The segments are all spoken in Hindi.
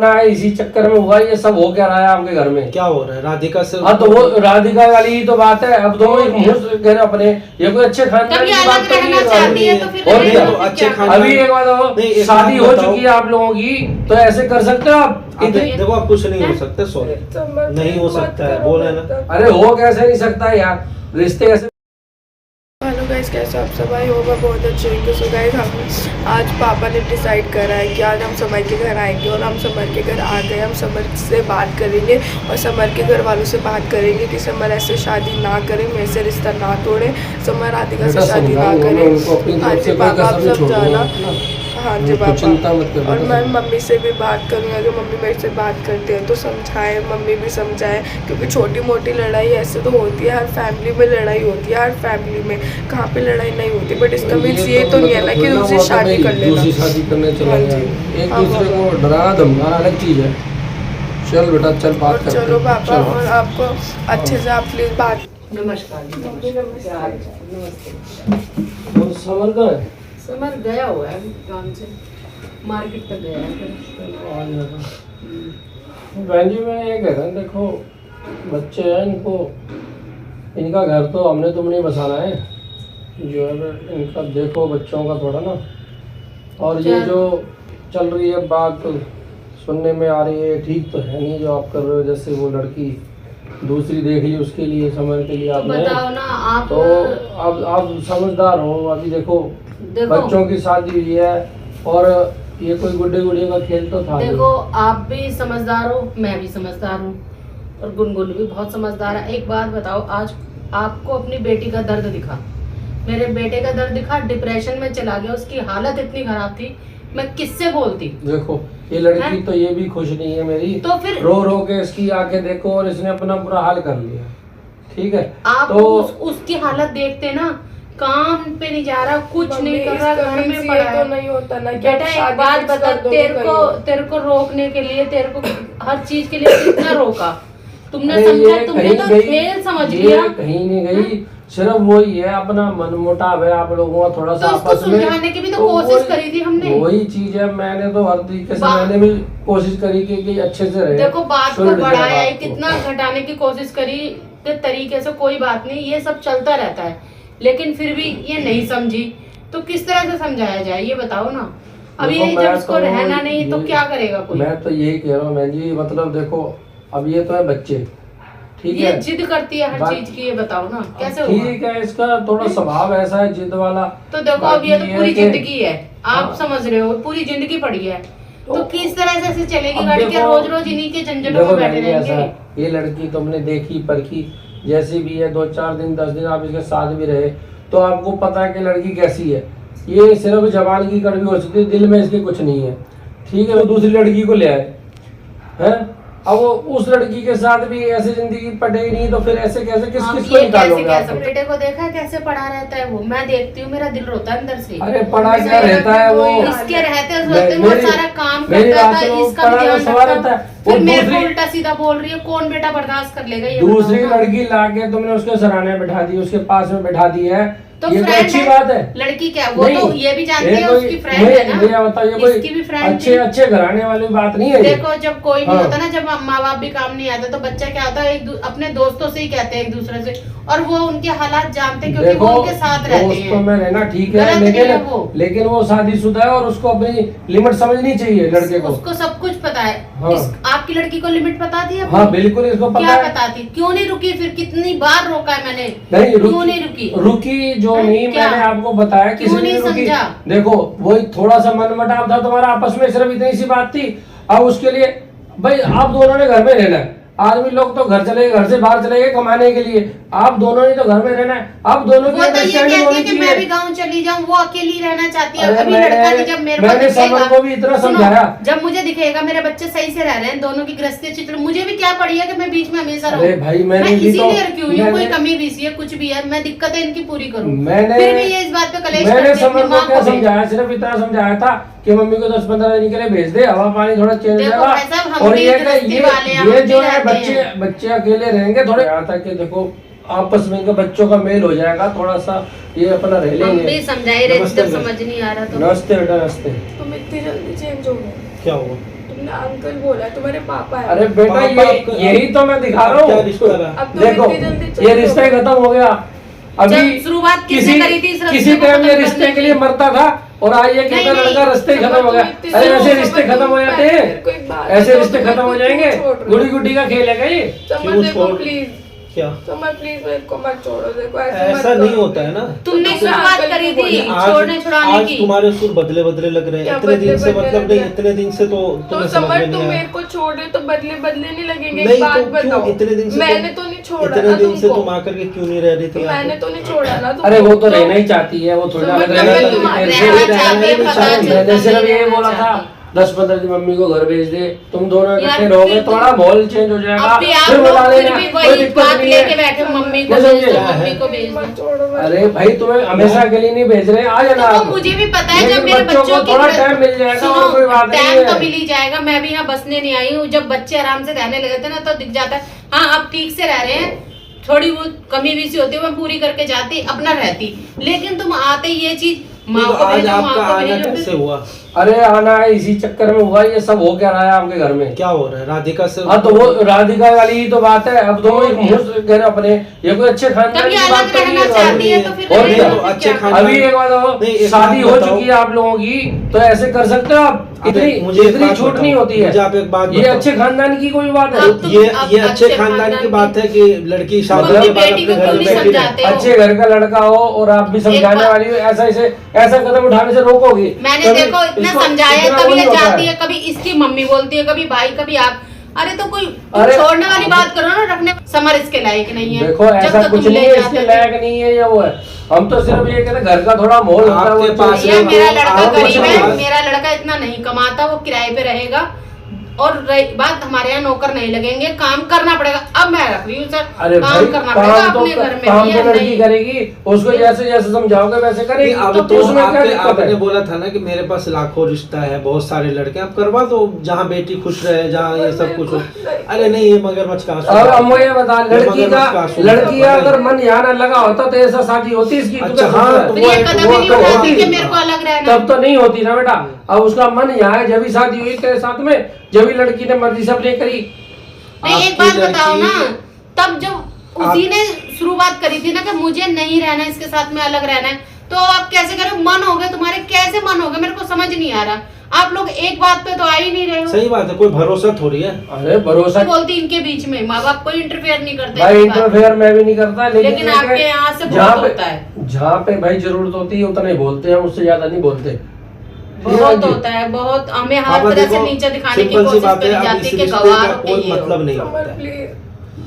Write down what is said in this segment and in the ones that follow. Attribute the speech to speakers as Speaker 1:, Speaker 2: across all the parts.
Speaker 1: करना है, इसी चक्कर में हुआ ये सब। हो क्या रहा है आपके घर में?
Speaker 2: क्या हो रहा है राधिका से?
Speaker 1: हाँ तो वो राधिका वाली ही तो बात है। अब दोनों एक मुंह से कह रहे अपने, ये कोई अच्छे खानदान की बात तो नहीं है।
Speaker 2: तो अच्छे
Speaker 1: अभी एक बात हो, शादी हो चुकी है आप लोगों की, तो ऐसे कर सकते हो आप?
Speaker 2: देखो आप कुछ नहीं हो सकते, सॉरी नहीं हो सकता है, बोले ना।
Speaker 1: अरे हो कैसे नहीं सकता है यार, रिश्ते कैसे।
Speaker 3: हेलो गाइस, कैसे आप सब? आई होगा बहुत अच्छे होंगे। सो गाइस, हम आज पापा ने डिसाइड करा है कि आज हम समर के घर आएंगे और हम समर के घर आ गए। हम समर से बात करेंगे और समर के घर वालों से बात करेंगे कि समर ऐसे शादी ना करें, मेरे से रिश्ता ना तोड़े, समर राधिका से शादी ना करें। हाँ जी पापा, आप सब जाना। हाँ जी पापा, और मैं मम्मी से भी बात करूँगी। अगर मम्मी मेरे से बात करते हैं तो समझाए, मम्मी भी समझाए, क्योंकि छोटी मोटी लड़ाई ऐसे तो होती है, हर फैमिली में लड़ाई होती है, हर फैमिली में कहाँ पे लड़ाई नहीं होती। बट इसका मीन्स ये तो नहीं है ना कि दूसरी शादी कर लेना,
Speaker 1: दूसरी शादी करने चला गया। एक दूसरे को डराना धमकाना अलग चीज है। चल बेटा चल बात करते हैं।
Speaker 3: चलो पापा, और आपको अच्छे से आप प्लीज बात।
Speaker 4: नमस्कार जी। नमस्कार।
Speaker 1: समर का है?
Speaker 4: समर गया हुआ है काम से, मार्केट तक गया है।
Speaker 1: बहन जी मैं ये कह रहा हूँ, देखो बच्चे हैं, इनका घर तो हमने तुम नहीं बसाना है, जो है इनका देखो बच्चों का थोड़ा ना। और ये जो चल रही है बात सुनने में आ रही है, ठीक तो है नहीं जो आप कर रहे हो। जैसे वो लड़की दूसरी देख ली, उसके लिए समय के लिए आपने,
Speaker 4: बताओ ना आप।
Speaker 1: तो अब आप समझदार हो। अभी देखो बच्चों की शादी हुई है और ये कोई गुड्डे गुड़िया का खेल तो था।
Speaker 4: देखो आप भी समझदार हो, मैं भी समझदार हूँ, और गुनगुन भी बहुत समझदार है। एक बात बताओ, आज आपको अपनी बेटी का दर्द दिखा, मेरे बेटे का दर्द दिखा, डिप्रेशन में चला गया, उसकी हालत इतनी खराब थी, मैं किससे बोलती।
Speaker 1: देखो ये लड़की तो ये भी खुश नहीं है मेरी, तो फिर रो रो के इसकी आंखें देखो, और इसने अपना बुरा हाल कर लिया। ठीक है,
Speaker 4: आप
Speaker 1: तो
Speaker 4: उसकी हालत देखते ना, काम पे नहीं जा रहा, कुछ नहीं कर रहा, घर में पड़ा है।
Speaker 3: तो नहीं होता ना
Speaker 4: बेटा एक बात बता, तेरे को रोकने के लिए, तेरे को हर चीज के लिए कितना रोका तुमने, समझा? तुमने तो खेल समझ लिया।
Speaker 1: कहीं नहीं गई, सिर्फ वही है अपना मन मुटाव है आप लोगों का थोड़ा सा
Speaker 4: तो
Speaker 1: आपस में।
Speaker 4: सुलझाने की भी तो कोशिश करी थी हमने।
Speaker 1: वही चीज है, मैंने तो हर तरीके से मैंने भी कोशिश करी कि अच्छे से रहे।
Speaker 4: देखो बात को बढ़ाया है, कितना घटाने की कोशिश करी तरीके से, कोई बात नहीं, ये सब चलता रहता है, लेकिन फिर भी ये नहीं समझी, तो किस तरह से समझाया जाए ये बताओ ना। अभी ये जब उसको रहना नहीं तो क्या करेगा कोई?
Speaker 1: मैं तो यही कह रहा हूँ मैं जी, मतलब देखो अब ये तो है बच्चे, ठीक
Speaker 4: ये
Speaker 1: है,
Speaker 4: जिद करती है हर चीज की, ये बताओ ना कैसे होगा?
Speaker 1: ठीक है, इसका थोड़ा स्वभाव ऐसा है जिद वाला।
Speaker 4: तो देखो अब ये तो पूरी जिंदगी है, आप
Speaker 1: हाँ।
Speaker 4: समझ रहे हो, पूरी जिंदगी पड़ी है, तो किस तरह से ऐसे चलेगी
Speaker 1: अब
Speaker 4: गाड़ी के?
Speaker 1: देखो-
Speaker 4: रोज रोज इन्हीं के झंझटों में बैठे रहेंगे।
Speaker 1: ये लड़की तुमने देखी परखी जैसी भी है, 2-4 दिन 10 दिन आप इसके साथ भी रहे, तो आपको पता है कि लड़की कैसी है। ये सिर्फ जबान की कड़वी हो सकती है, दिल में इसके कुछ नहीं है। ठीक है, वो दूसरी लड़की को ले आए हैं, अब वो उस लड़की के साथ भी ऐसे जिंदगी पटेगी नहीं, तो फिर ऐसे कैसे किसको निकालोगे आप?
Speaker 4: बेटे को देखा कैसे पड़ा रहता है वो, मैं देखती हूँ, मेरा दिल रोता है अंदर से।
Speaker 1: अरे पढ़ा क्या रहता है वो,
Speaker 4: इसके रहते सोते वो सारा काम करता था, इसका भी ध्यान रखता था, फिर मेरे को उल्टा सीधा बोल रही है, कौन बेटा बर्दाश्त कर लेगा ये?
Speaker 1: दूसरी लड़की लाके तुमने उसके सराहने बैठा दी, उसके पास में बैठा दी है,
Speaker 4: तो
Speaker 1: ये कोई अच्छी बात है?
Speaker 4: लड़की क्या, वो तो ये भी जानती है उसकी फ्रेंड है ना,
Speaker 1: ये बताओ, ये
Speaker 4: इसकी भी फ्रेंड
Speaker 1: अच्छे घराने वाली बात नहीं है।
Speaker 4: देखो जब कोई नहीं होता ना, जब माँ बाप भी काम नहीं आता, तो बच्चा क्या होता है, अपने दोस्तों से ही कहते हैं एक दूसरे से, और वो उनके हालात जानते हैं क्योंकि वो उनके साथ रहते हैं।
Speaker 1: दोस्तों में रहना ठीक है, लेकिन वो शादीशुदा है और उसको अपनी लिमिट समझनी चाहिए लड़के को।
Speaker 4: उसको सब कुछ पता है। आपकी लड़की को लिमिट पता थी?
Speaker 1: हाँ बिल्कुल, इसको पता है।
Speaker 4: क्या पता थी? क्यों नहीं रुकी फिर? कितनी बार रोका है मैंने, क्यों नहीं रुकी?
Speaker 1: रुकी जो नहीं, मैंने आपको बताया किसी ने रुकी। देखो वही थोड़ा सा मनमुटाव था तुम्हारा आपस में, सिर्फ इतनी सी बात थी। अब उसके लिए भाई आप दोनों ने घर में रहना है, आदमी लोग तो घर से बाहर चले गए कमाने के लिए, आप दोनों ने तो घर में रहना है। आप दोनों की अंडरस्टैंडिंग होनी चाहिए।
Speaker 4: मैं भी गांव चली जाऊं, वो अकेली रहना चाहती है। अभी लड़का नहीं, जब मेरे
Speaker 1: मैंने समर को भी इतना समझाया,
Speaker 4: जब मुझे दिखेगा मेरे बच्चे सही से रह रहे हैं, दोनों की गृहस्थी चित्र, मुझे भी क्या पड़ी है कि मैं बीच में हमेशा रहूं?
Speaker 1: अरे भाई मैं
Speaker 4: इसीलिए रखी हुई हूं, कोई कमी भी है कुछ भी है, मैं दिक्कतें इनकी पूरी करूं। फिर भी ये इस बात पे कलेश
Speaker 1: मैंने समर को क्या समझाया, सिर्फ इतना समझाया था कि मम्मी को 10-15 दिन के लिए भेज दे, हवा पानी थोड़ा चेंज हो जाएगा। और ये जो है बच्चे अकेले रहेंगे, थोड़े आता कि देखो आपस में इनके बच्चों का मेल हो जाएगा, थोड़ा सा ये अपना रह लेंगे।
Speaker 4: हम भी समझाए रहे, जब समझ नहीं आ रहा तो।
Speaker 1: नमस्ते बेटा, नमस्ते।
Speaker 3: तुम इतनी जल्दी चेंज हो गए?
Speaker 2: क्या हुआ?
Speaker 3: तुमने तुमने अंकल बोला, तुम्हारे पापा है।
Speaker 1: अरे बेटा
Speaker 2: पापा
Speaker 1: ये
Speaker 2: आपका-
Speaker 1: यही तो मैं दिखा रहा
Speaker 2: क्या
Speaker 1: हूँ।
Speaker 2: रिश्ता रहा?
Speaker 3: अब तुम
Speaker 1: देखो
Speaker 3: इतनी जल्दी चले
Speaker 1: ये रिश्ता ही खत्म हो गया। अभी
Speaker 4: जब शुरुआत किसने
Speaker 1: किसी
Speaker 4: करी थी इस रिश्ते
Speaker 1: किसी
Speaker 4: को
Speaker 1: टाइम ये
Speaker 4: खत्म
Speaker 1: रिश्ते
Speaker 4: करने
Speaker 1: के लिए
Speaker 4: की?
Speaker 1: मरता था और आज ये कहता
Speaker 4: नहीं,
Speaker 1: लड़का रिश्ते ही खत्म हो गया। अरे ऐसे रिश्ते खत्म हो जाते हैं, ऐसे रिश्ते खत्म हो जाएंगे। गुड़ी गुड्डी का खेल है क्या ये?
Speaker 3: समझ देखो
Speaker 2: छोड़-
Speaker 3: प्लीज,
Speaker 2: क्या
Speaker 3: समझ प्लीज मेरे को मत छोड़ो। देखो
Speaker 2: ऐसा नहीं होता है ना।
Speaker 4: तुमने
Speaker 3: तो
Speaker 4: शुरुआत
Speaker 3: अंकल
Speaker 4: करी
Speaker 3: को
Speaker 4: थी
Speaker 3: बोलिए।
Speaker 4: छोड़ने छुड़ाने
Speaker 2: आज
Speaker 4: की।
Speaker 2: तुम्हारे सुर बदले बदले लग रहे हैं।
Speaker 3: क्या
Speaker 2: इतने दिन से
Speaker 3: बदले
Speaker 2: मतलब
Speaker 3: लग
Speaker 2: नहीं,
Speaker 3: रहे हैं?
Speaker 2: इतने दिन से तो
Speaker 3: तो
Speaker 2: तुम्हें
Speaker 3: समझ
Speaker 2: समझ में
Speaker 3: तुम
Speaker 2: नहीं
Speaker 3: मेरे
Speaker 2: आया।
Speaker 3: को छोड़ रहे तो बदले नहीं लगेंगे।
Speaker 2: नहीं
Speaker 3: एक बात
Speaker 2: तो क्यों
Speaker 3: बताओ,
Speaker 2: इतने दिन से
Speaker 3: मैंने तो नहीं छोड़ा
Speaker 2: इतने
Speaker 3: ना
Speaker 2: दिन से
Speaker 3: तुमको।
Speaker 2: तुम आकर के क्यों नहीं रह रही थी यहाँ पे?
Speaker 3: मैंने तो नहीं छोड़ा ना तुमको।
Speaker 1: अरे वो तो रहना ही चाहती है, वो थोड़ी ना
Speaker 3: समझ
Speaker 1: रहना
Speaker 3: में
Speaker 1: चाहती
Speaker 3: तुम
Speaker 1: है।
Speaker 2: रहना
Speaker 1: मैंने
Speaker 2: चाहती है, पता चलता
Speaker 1: सिर्फ
Speaker 4: नहीं
Speaker 1: ये
Speaker 4: रहना
Speaker 1: बोला था
Speaker 4: चाहती।
Speaker 1: 10-15 दिन मम्मी को घर भेज दे, तुम दोनों
Speaker 4: यार,
Speaker 1: इकट्ठे रहोगे
Speaker 4: फिर
Speaker 1: थोड़ा माहौल चेंज हो जाएगा।
Speaker 4: अभी आप
Speaker 1: फिर
Speaker 4: लोग
Speaker 1: बुला
Speaker 4: फिर
Speaker 1: लेना,
Speaker 4: भी
Speaker 1: कोई
Speaker 4: वही
Speaker 1: दिक्कत
Speaker 4: बात
Speaker 1: नहीं
Speaker 4: लेके
Speaker 1: है।
Speaker 4: बैठे हो, मम्मी को
Speaker 1: नहीं
Speaker 4: भेज
Speaker 1: समझे?
Speaker 4: दो, मम्मी को भेज दो।
Speaker 3: मत छोड़ो मत।
Speaker 1: अरे भाई तुम्हें हमेशा के लिए नहीं भेज रहे, आ जाना
Speaker 4: तो
Speaker 1: आप।
Speaker 4: मुझे भी पता है
Speaker 1: लेकिन
Speaker 4: जब मेरे
Speaker 1: बच्चों
Speaker 4: बच्चों
Speaker 1: को
Speaker 4: की
Speaker 1: थोड़ा टाइम मिल जाएगा और कोई बात नहीं
Speaker 4: टाइम तो
Speaker 1: है।
Speaker 4: मिल ही जाएगा। मैं भी यहाँ बसने नहीं आई हूँ। जब बच्चे आराम से रहने लगे थे ना तो दिख जाता है हाँ आप ठीक से रह रहे हैं। थोड़ी बहुत कमी भी सी होती है मैं पूरी करके जाती अपना रहती, लेकिन तुम आते ये चीज माँ
Speaker 2: तो
Speaker 4: को
Speaker 2: आज
Speaker 4: भेजो, माँ
Speaker 2: आपका
Speaker 4: को
Speaker 2: आना
Speaker 4: भेजो,
Speaker 2: कैसे
Speaker 4: फिर-
Speaker 2: हुआ?
Speaker 1: अरे आना है इसी चक्कर में हुआ, ये सब हो क्या रहा है आपके घर में?
Speaker 2: क्या हो रहा है? राधिका से
Speaker 1: हाँ तो वो राधिका वाली ही तो बात है। अब दोनों एक मुंह से कह रहे अपने, ये कोई अच्छे खानदान
Speaker 4: तब
Speaker 1: की
Speaker 4: ये
Speaker 1: बात
Speaker 4: अलग
Speaker 1: तो नहीं
Speaker 4: रहना चाहती है
Speaker 1: है।
Speaker 4: तो फिर
Speaker 1: और
Speaker 4: रहेगा,
Speaker 1: क्या?
Speaker 2: तो
Speaker 4: फिर
Speaker 2: अच्छे
Speaker 4: क्या?
Speaker 2: खानदान-
Speaker 1: अभी एक बात हो,
Speaker 2: नहीं, एक
Speaker 1: शादी
Speaker 2: बात
Speaker 1: हो
Speaker 2: बताओ।
Speaker 1: चुकी है आप लोगों की तो ऐसे कर सकते हो आप?
Speaker 2: अरे,
Speaker 1: इतनी
Speaker 2: मुझे एक
Speaker 1: इतनी
Speaker 2: बात
Speaker 1: छूट
Speaker 2: बताओ,
Speaker 1: नहीं होती है।
Speaker 2: मुझे आप एक बात
Speaker 1: ये
Speaker 2: बताओ।
Speaker 1: अच्छे खानदान की कोई बात है?
Speaker 4: अब तुम-
Speaker 2: ये
Speaker 4: अब
Speaker 2: ये अच्छे
Speaker 4: अच्छे
Speaker 2: खानदान की
Speaker 4: खानदान
Speaker 2: बात है कि लड़की शादी
Speaker 1: मतलब
Speaker 2: के बाद
Speaker 4: बेटी को
Speaker 2: अपने घर
Speaker 4: क्यों
Speaker 2: में
Speaker 4: नहीं
Speaker 2: बैठी रहे।
Speaker 4: समझाते हो?
Speaker 1: अच्छे घर का लड़का हो और आप भी समझाने
Speaker 4: बात-
Speaker 1: वाली हो, ऐसा कदम उठाने से रोकोगी?
Speaker 4: मैंने
Speaker 1: कभी
Speaker 4: देखो इतना
Speaker 1: इसको-
Speaker 4: समझाया
Speaker 1: इतना वो
Speaker 4: कभी ये
Speaker 1: नहीं होता
Speaker 4: जाती है, कभी इसकी मम्मी बोलती है, कभी भाई, कभी आप। अरे तो कोई तुम
Speaker 1: अरे-
Speaker 4: छोड़ने वाली बात करो ना, रखने समर इसके लायक नहीं है।
Speaker 1: देखो
Speaker 4: जब
Speaker 1: ऐसा
Speaker 4: तो
Speaker 1: कुछ
Speaker 4: तुम
Speaker 1: नहीं
Speaker 4: ले
Speaker 1: है,
Speaker 4: जाते
Speaker 1: इसके
Speaker 4: थे।
Speaker 1: लायक नहीं है या वो है। हम तो सिर्फ ये कहते हैं घर का थोड़ा माहौल होता है
Speaker 2: आपके
Speaker 1: वो
Speaker 2: पास
Speaker 1: चीज़-
Speaker 4: भैया मेरा
Speaker 2: आप
Speaker 4: लड़का
Speaker 2: कुछ
Speaker 4: गरीब
Speaker 2: नहीं
Speaker 4: है,
Speaker 2: बात-
Speaker 4: मेरा लड़का इतना नहीं कमाता, वो किराए पे रहेगा। और रही बात हमारे यहाँ नौकर नहीं लगेंगे, काम करना पड़ेगा। अब मैं रख रही हूँ सर,
Speaker 1: अरे
Speaker 4: काम
Speaker 1: भाई
Speaker 4: करना पड़ेगा
Speaker 1: काम तो
Speaker 4: अपने घर में
Speaker 1: काम
Speaker 4: भी
Speaker 1: तो
Speaker 4: है,
Speaker 1: लड़की
Speaker 4: नहीं।
Speaker 1: करेगी, उसको जैसे जैसे समझाओगे वैसे करेगी।
Speaker 2: नहीं, अब
Speaker 1: तो
Speaker 2: तो
Speaker 1: उसमें क्या दिक्कत
Speaker 2: आपने
Speaker 1: है?
Speaker 2: बोला था ना कि मेरे पास लाखों रिश्ता है, बहुत सारे लड़के, आप करवा दो जहाँ बेटी खुश रहे, जहाँ ये सब कुछ हो। अरे नहीं, ये मगरमच्छ का आंसू
Speaker 1: और
Speaker 2: है।
Speaker 1: अब मुझे बता, लड़की का
Speaker 2: आंसू
Speaker 1: लड़की का
Speaker 2: है।
Speaker 1: अगर मन यहाँ ना लगा होता तो ऐसा शादी होती इसकी? तू
Speaker 2: अच्छा,
Speaker 1: क्या सोच
Speaker 2: हाँ,
Speaker 1: रहा है?
Speaker 2: तो
Speaker 4: फिर ये
Speaker 2: वो-
Speaker 4: कदम
Speaker 2: वो
Speaker 4: ही नहीं
Speaker 2: तो
Speaker 4: उठाती
Speaker 2: होती
Speaker 4: कि
Speaker 2: है।
Speaker 4: मेरे को अलग रहना।
Speaker 1: तब तो नहीं होती ना बेटा। अब उसका मन यहाँ है, जब भी शादी हुई तेरे साथ में, जब भी लड़की ने मर्जी से अपने करी।
Speaker 4: नहीं एक
Speaker 2: आपकी
Speaker 4: बात बताओ ना,
Speaker 2: लड़की-
Speaker 4: तब जब उसी ने शुरुआत करी थी ना कि मुझे नहीं रहना है, इसके साथ में अलग रहना है, तो आप कैसे करो? मन हो गए तुम्हारे, कैसे मन हो गए मेरे को समझ नहीं आ रहा। आप लोग एक बात पे तो आ ही नहीं रहे हो।
Speaker 2: सही बात है, कोई भरोसा थोड़ी है।
Speaker 1: अरे भरोसा
Speaker 4: तो बोलती इनके बीच में माँ बाप कोई इंटरफेयर नहीं करते
Speaker 1: भाई,
Speaker 4: इस बात में।
Speaker 1: इंटरफेयर मैं भी नहीं करता,
Speaker 4: लेकिन आपके यहाँ से
Speaker 1: जहाँ
Speaker 4: बहुत
Speaker 1: पे-
Speaker 4: होता है।
Speaker 1: जहाँ पे भाई जरूरत होती है उतना ही बोलते हैं, उससे ज्यादा नहीं बोलते।
Speaker 4: बहुत होता है, बहुत हमें हर
Speaker 2: पापा
Speaker 4: तरह से
Speaker 2: देखो,
Speaker 4: नीचे दिखाने की
Speaker 2: सिंपल सी
Speaker 4: कोशिश
Speaker 2: बात है,
Speaker 4: करी
Speaker 2: अब
Speaker 4: जाती
Speaker 2: इस
Speaker 4: है कि
Speaker 2: रिश्ते
Speaker 4: गवार
Speaker 2: का
Speaker 4: हो के
Speaker 2: कोई
Speaker 4: ये हो।
Speaker 2: मतलब नहीं
Speaker 3: समर
Speaker 2: होता है।
Speaker 3: प्लीज।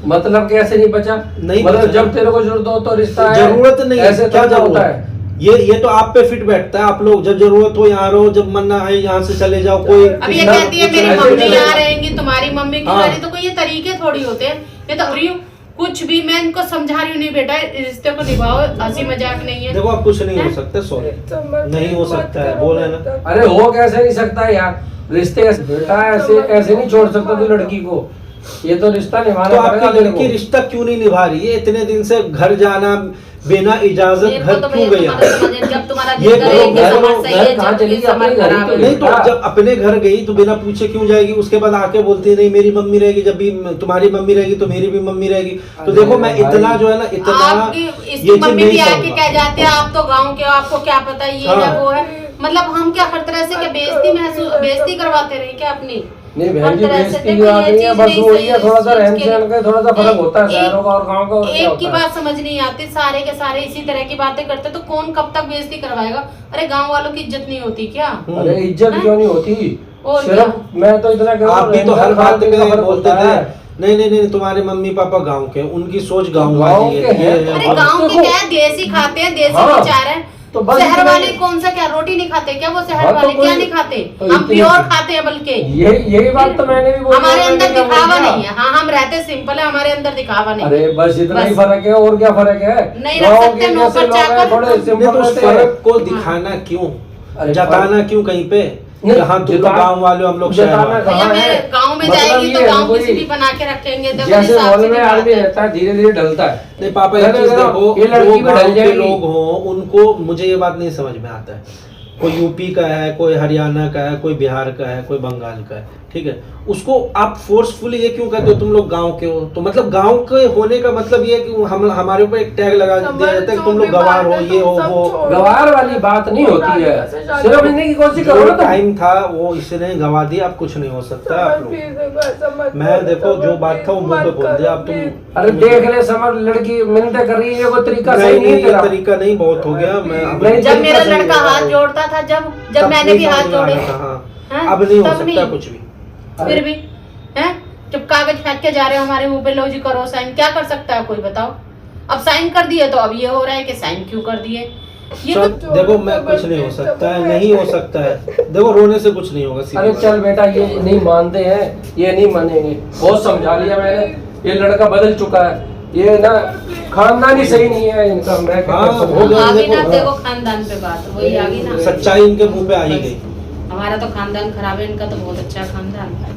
Speaker 1: मतलब कैसे नहीं बचा?
Speaker 2: नहीं
Speaker 1: मतलब
Speaker 2: बचा।
Speaker 1: जब तेरे को जरूरत हो तो रिश्ता है,
Speaker 2: जरूरत नहीं है,
Speaker 1: ऐसे
Speaker 2: क्या
Speaker 1: थोड़ा
Speaker 2: जरूरत
Speaker 1: होता
Speaker 2: है?
Speaker 1: है?
Speaker 2: ये तो आप पे फिट बैठता है। आप लोग जब जरूरत हो यहाँ रहो, जब मन ना आए यहाँ से चले जाओ। कोई
Speaker 4: अब ये
Speaker 1: ना,
Speaker 4: कहती है
Speaker 1: कुछ
Speaker 4: मेरी
Speaker 1: ऐसे
Speaker 4: मम्मी
Speaker 1: नहीं
Speaker 4: यहाँ
Speaker 1: होता।
Speaker 4: रहेंगी, तुम्हारी मम्मी क्यों
Speaker 2: हाँ।
Speaker 4: रह रही? तो कोई ये तरीके थोड़ी होते हैं। ये तो अरे कुछ भी मैं इनको समझा रही हूँ, नहीं बेटा रिश्ते को निभाओ, हंसी मजाक नहीं है।
Speaker 2: देखो, अब कुछ नहीं हो सकता, सॉरी
Speaker 3: समर
Speaker 2: नहीं हो
Speaker 3: मत
Speaker 2: सकता है,
Speaker 3: करो,
Speaker 2: बोला है
Speaker 3: मत
Speaker 2: ना।
Speaker 3: करो।
Speaker 1: अरे हो कैसे नहीं सकता है यार? रिश्ते बेटा ऐसे ऐसे नहीं छोड़ सकता तू लड़की को। ये तो रिश्ता
Speaker 2: तो
Speaker 1: निभाना पड़ेगा
Speaker 2: आपकी
Speaker 1: तेरे
Speaker 2: लड़की
Speaker 1: को।
Speaker 2: रिश्ता क्यों नहीं निभा रही है? इतने दिन से घर जाना बिना इजाजत
Speaker 4: मेरे को
Speaker 2: घर
Speaker 4: तो
Speaker 2: क्यों
Speaker 4: भैया
Speaker 2: गया?
Speaker 4: तुम्हारा समझ है, जब तुम्हारा
Speaker 2: ये
Speaker 4: दिल
Speaker 2: करो,
Speaker 4: करे कि
Speaker 2: घर
Speaker 4: समर
Speaker 2: करो,
Speaker 4: सही
Speaker 1: घर
Speaker 4: है,
Speaker 1: कहाँ
Speaker 4: जब
Speaker 1: चली
Speaker 4: ये
Speaker 1: गई? अपने
Speaker 4: समर
Speaker 1: घर ही
Speaker 4: खराब
Speaker 1: तो
Speaker 4: है।
Speaker 2: नहीं तो
Speaker 1: हाँ।
Speaker 2: जब अपने घर गई तो बिना पूछे क्यों जाएगी? उसके बाद आके बोलती है नहीं मेरी मम्मी रहेगी, जब भी तुम्हारी मम्मी रहेगी तो मेरी भी मम्मी रहेगी। तो
Speaker 1: अरे
Speaker 2: देखो, मैं
Speaker 1: भाई।
Speaker 2: इतना जो है ना, इतना
Speaker 4: आपकी
Speaker 2: ये
Speaker 4: इसकी
Speaker 2: चीज
Speaker 4: मम्मी भी
Speaker 2: नहीं
Speaker 4: आके
Speaker 2: समझ
Speaker 4: कह जाते हैं आप तो गांव के हो, आपको क्या पता ये
Speaker 2: हाँ।
Speaker 4: है वो है। मतलब हम क्या हर तरह से क्या बेइज्जती करवाते रहे क्या अपनी?
Speaker 1: नहीं
Speaker 4: हर
Speaker 1: बहन जी,
Speaker 4: तरह से
Speaker 1: बेइज्जती
Speaker 4: देखो,
Speaker 1: की बात
Speaker 4: ये
Speaker 1: नहीं है,
Speaker 4: चीज
Speaker 1: बस
Speaker 4: नहीं
Speaker 1: वही
Speaker 4: सही
Speaker 1: है, थोड़ा सा
Speaker 4: इस
Speaker 1: रहन
Speaker 4: चीज के
Speaker 1: सहन का थोड़ा सा फर्क होता है शहरों का और गाँव का। और क्या
Speaker 4: एक की
Speaker 1: होता है?
Speaker 4: बात समझ नहीं आती, सारे के सारे इसी तरह की बातें करते तो कौन कब तक बेइज्जती करवाएगा? अरे गांव वालों की इज्जत नहीं होती क्या?
Speaker 1: अरे इज्जत क्यों नहीं होती?
Speaker 4: और
Speaker 1: सिर्फ मैं तो इतना कह रहा
Speaker 2: आप
Speaker 1: हूँ,
Speaker 2: भी तो हर
Speaker 1: रहन
Speaker 2: बात
Speaker 1: सहन का
Speaker 2: में
Speaker 1: फर्क
Speaker 2: बोलते
Speaker 1: होता
Speaker 2: थे
Speaker 1: है।
Speaker 2: नहीं नहीं नहीं, तुम्हारे मम्मी पापा गांव के, उनकी सोच गांव
Speaker 1: गाँव
Speaker 2: वाली
Speaker 1: के
Speaker 2: है।
Speaker 1: हैं।
Speaker 2: ये है।
Speaker 4: अरे
Speaker 1: अब
Speaker 4: गांव के
Speaker 1: देखो।
Speaker 4: क्या है, देसी खाते हैं, देसी
Speaker 1: हाँ।
Speaker 4: विचार है।
Speaker 1: तो बस
Speaker 4: शहर
Speaker 1: इतना
Speaker 4: वाले
Speaker 1: ही-
Speaker 4: कौन सा क्या रोटी नहीं खाते क्या? वो शहर
Speaker 1: हाँ, तो
Speaker 4: वाले क्या
Speaker 1: कोई-
Speaker 4: नहीं खाते?
Speaker 1: तो
Speaker 4: हम
Speaker 1: इतनी-
Speaker 4: प्योर खाते हैं बल्कि।
Speaker 1: यही बात तो मैंने भी बोली।
Speaker 4: हमारे
Speaker 1: मैंने
Speaker 4: अंदर
Speaker 1: क्या
Speaker 4: दिखावा
Speaker 1: बोला?
Speaker 4: नहीं है। हाँ हम रहते सिंपल है, हमारे अंदर दिखावा नहीं।
Speaker 1: अरे बस इतना ही
Speaker 4: बस।
Speaker 1: फर्क है, और क्या फर्क है?
Speaker 4: नहीं रख
Speaker 1: गाँव
Speaker 4: सकते,
Speaker 1: के
Speaker 4: नौकर
Speaker 1: जैसे लोग हैं,
Speaker 4: चाकर।
Speaker 1: थोड़े
Speaker 2: नहीं
Speaker 1: सिंपल
Speaker 2: तो उस
Speaker 1: रहते हैं।
Speaker 2: फर्क को दिखाना क्यों,
Speaker 1: अरे
Speaker 2: जताना क्यों कहीं पे?
Speaker 1: नहीं,
Speaker 2: जहाँ तुम लोग
Speaker 1: जता-
Speaker 2: गाँव वाले हो, हम लोग शहर
Speaker 1: जताना
Speaker 2: वाले।
Speaker 1: कहाँ
Speaker 4: भैया मेरे
Speaker 1: है?
Speaker 4: गांव में
Speaker 1: मतलब
Speaker 4: जाएगी
Speaker 1: ये
Speaker 4: तो
Speaker 1: है
Speaker 4: गांव
Speaker 1: कोई-
Speaker 4: की सीढ़ी बना के रखेंगे। देखो
Speaker 1: जैसे
Speaker 4: हिसाब
Speaker 1: मॉल
Speaker 4: से
Speaker 1: में
Speaker 4: नहीं
Speaker 1: आदमी
Speaker 4: बात है।
Speaker 1: रहता है, धीरे धीरे ढलता है।
Speaker 2: नहीं पापा, एक
Speaker 1: अरे
Speaker 2: चीज
Speaker 1: देखो,
Speaker 2: देखो,
Speaker 1: ये लड़की
Speaker 2: जो
Speaker 1: भी ढल
Speaker 2: गाँव के
Speaker 1: जाएगी।
Speaker 2: लोग हों उनको, मुझे ये बात नहीं समझ में आता है। कोई यूपी का है, कोई हरियाणा का है, कोई बिहार का है, कोई बंगाल का है, ठीक है, उसको आप फोर्सफुली ये क्यों कहते हो तुम लोग गांव के हो? तो मतलब गांव के होने का मतलब ये है कि हम हमारे ऊपर एक टैग लगा दिया जाता है कि तुम लोग गवार हो, ये हो वो।
Speaker 1: गवार वाली बात नहीं होती है, सिर्फ लेने की कोशिश करो ना तुम।
Speaker 2: टाइम था वो इसने गवा दिया, अब कुछ नहीं हो सकता आप लोग। मैं देखो जो बात था वो मुंह पे बोल दिया, अब तुम
Speaker 1: अरे देख ले समर, लड़की मिन्नतें कर रही है, ये वो तरीका सही नहीं है
Speaker 2: ये
Speaker 1: तेरा।
Speaker 2: तरीका नहीं, बहुत हो गया। मैं
Speaker 1: नहीं,
Speaker 4: जब मेरा
Speaker 1: तरीका सही
Speaker 4: लड़का
Speaker 1: नहीं
Speaker 4: हाथ
Speaker 1: है।
Speaker 4: जोड़ता था, जब
Speaker 2: तब
Speaker 4: मैंने
Speaker 2: नहीं
Speaker 4: भी हाथ
Speaker 2: समझ में आ
Speaker 4: जोड़े
Speaker 2: रहा था, हाँ।
Speaker 4: हैं?
Speaker 2: अब नहीं हो
Speaker 4: तब
Speaker 2: सकता कुछ भी।
Speaker 4: फिर भी हैं, जब कागज फेंक के जा रहे हो हमारे मुंह पे, लो जी करो साइन, क्या कर सकता है कोई बताओ? अब साइन कर दिए तो अब ये हो रहा है कि साइन क्यों कर दिए? ये
Speaker 2: चल
Speaker 4: तो
Speaker 2: देखो, मैं कुछ नहीं हो सकता है, नहीं हो सकता है। देखो रोने से कुछ नहीं होगा। सीधी
Speaker 1: अरे
Speaker 2: बात।
Speaker 1: चल बेटा, ये नहीं मानते हैं, ये नहीं मानेंगे, बहुत समझा लिया मैंने, ये लड़का बदल चुका है, ये ना खानदान ही सही नहीं है इनका। मैं क्या
Speaker 2: हाँ,
Speaker 1: कर सकता
Speaker 2: हो
Speaker 1: हूँ?
Speaker 2: गया।
Speaker 4: आगे ना
Speaker 2: देखो,
Speaker 4: देखो खानदान पे बात वही आ गई ना।
Speaker 2: सच्चाई इनके मुंह पे आ ही गई।
Speaker 4: हमारा तो खानदान खराब है, इनका तो बहुत अच्छा खानदान है।